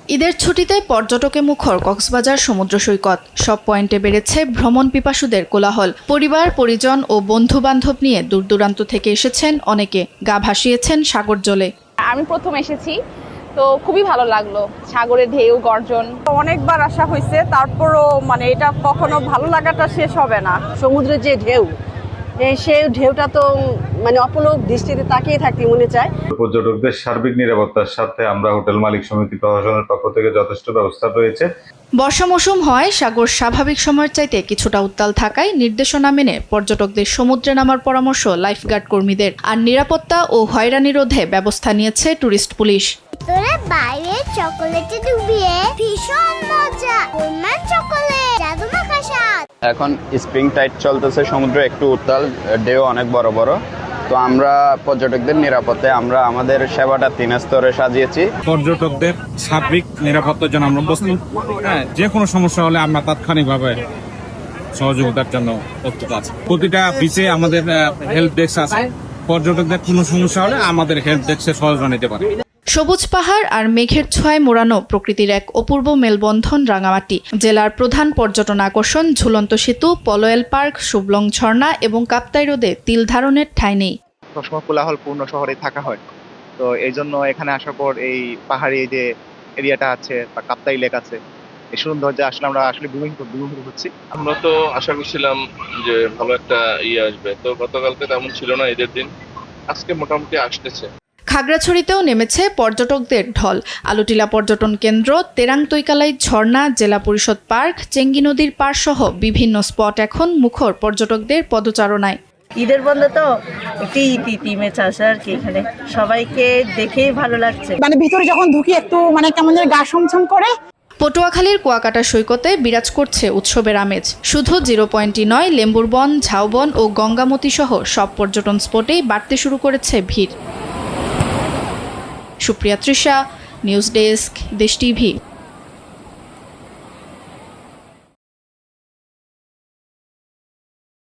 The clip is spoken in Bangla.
ঈদের ছুটিতে পর্যটকে মুখর কক্সবাজার সমুদ্র সৈকত। সব পয়েন্টে বেড়েছে ভ্রমণ পিপাসুদের কোলাহল। পরিবার, পরিজন ও বন্ধু বান্ধব নিয়ে দূর দূরান্ত থেকে এসেছেন অনেকে। গা ভাসিয়েছেন সাগর জলে। আমি প্রথম এসেছি, তো খুবই ভালো লাগলো। সাগরের ঢেউ, গর্জন। অনেকবার আসা হয়েছে, তারপরও এটা কখনো ভালো লাগাটা শেষ হবে না। সমুদ্রের যে ঢেউ, সেই ঢেউটা তো অপলক দৃষ্টিতে তাকিয়ে থাকতে মনে চায়। পর্যটকদের সার্বিক নিরাপত্তার স্বার্থে আমরা হোটেল মালিক সমিতি প্রশাসনের পক্ষ থেকে যথেষ্ট ব্যবস্থা রয়েছে। বর্ষা মৌসুম হয় সাগর স্বাভাবিক সময়ের চাইতে কিছুটা উত্তাল থাকায় নির্দেশনা মেনে পর্যটকদের সমুদ্রে নামার পরামর্শ লাইফগার্ড কর্মীদের। আর নিরাপত্তা ও হয়রানি রোধে ব্যবস্থা নিয়েছে টুরিস্ট পুলিশ। বাইরে চকোলেটে ডুবিয়ে ভীষণ মজা, গোলমাল চকোলেট, জাদু মাখা স্বাদ। এখন স্প্রিং টাইড চলতেছে, সমুদ্র একটু উত্তাল, ঢেউ অনেক বড় বড়। তো আমরা পর্যটকদের নিরাপত্তায় আমরা আমাদের সেবাটা 3 স্তরে সাজিয়েছি। পর্যটকদের সার্বিক নিরাপত্তার জন্য আমরা প্রস্তুত। যে কোনো সমস্যা হলে আমরা তাৎক্ষণিকভাবে সহযোগিতার জন্য প্রস্তুত আছি। প্রতিটা বিচে আমাদের হেল্প ডেস্ক আছে। পর্যটকদের কোনো সমস্যা হলে আমাদের হেল্প ডেস্কে সহযোগিতা নিতে পারে। সবুজ পাহাড় আর মেঘের ছোঁয়ায় মোড়ানো প্রকৃতির এক অপূর্ব মেলবন্ধন রাঙামাটি। জেলার প্রধান পর্যটন আকর্ষণ ঝুলন্ত সেতু, পলোয়েল পার্ক, শুভলং ঝর্ণা এবং কাপ্তাই হ্রদে তিল ধারণের ঠাঁই নেই। সবসময় কোলাহলপূর্ণ শহরে থাকা হয়, তো এই জন্য এখানে আসার পর এই পাহাড়ি যে এরিয়াটা আছে বা কাপ্তাই লেক আছে, এই সৌন্দর্যে আসলে আমরা বিমোহিত হচ্ছি। আমরা তো আশা করছিলাম যে ভালো একটা আসবে, তো গতকালকে তেমন ছিল না ঈদের দিন। আজকে মোটামুটি আসতেছে। খাগড়াছড়িতেও নেমেছে পর্যটকদের ঢল। আলুটিলা পর্যটন কেন্দ্র, তেরাংতৈকালাই ঝর্ণা, জেলা পরিষদ পার্ক, চেঙ্গি নদীর পাড় সহ বিভিন্ন স্পট এখন মুখর পর্যটকদের পদচারণায়। ঈদের বন্ধ তো একটি টিমে চাষা আর কি, এখানে সবাইকে দেখেই ভালো লাগছে। ভিতরে যখন ঢুকি একটু কেমন যেন গা ছমছম করে। পটুয়াখালীর কুয়াকাটা সৈকতে বিরাজ করছে উৎসবের আমেজ। শুধু 0 পয়েন্টই নয়, লেম্বুরবন, ঝাউবন ও গঙ্গামতি সহ সব পর্যটন স্পটেই বাড়তে শুরু করেছে ভিড়। সুপ্রিয়া তৃষা, নিউজ ডেস্ক, দেশ টিভি।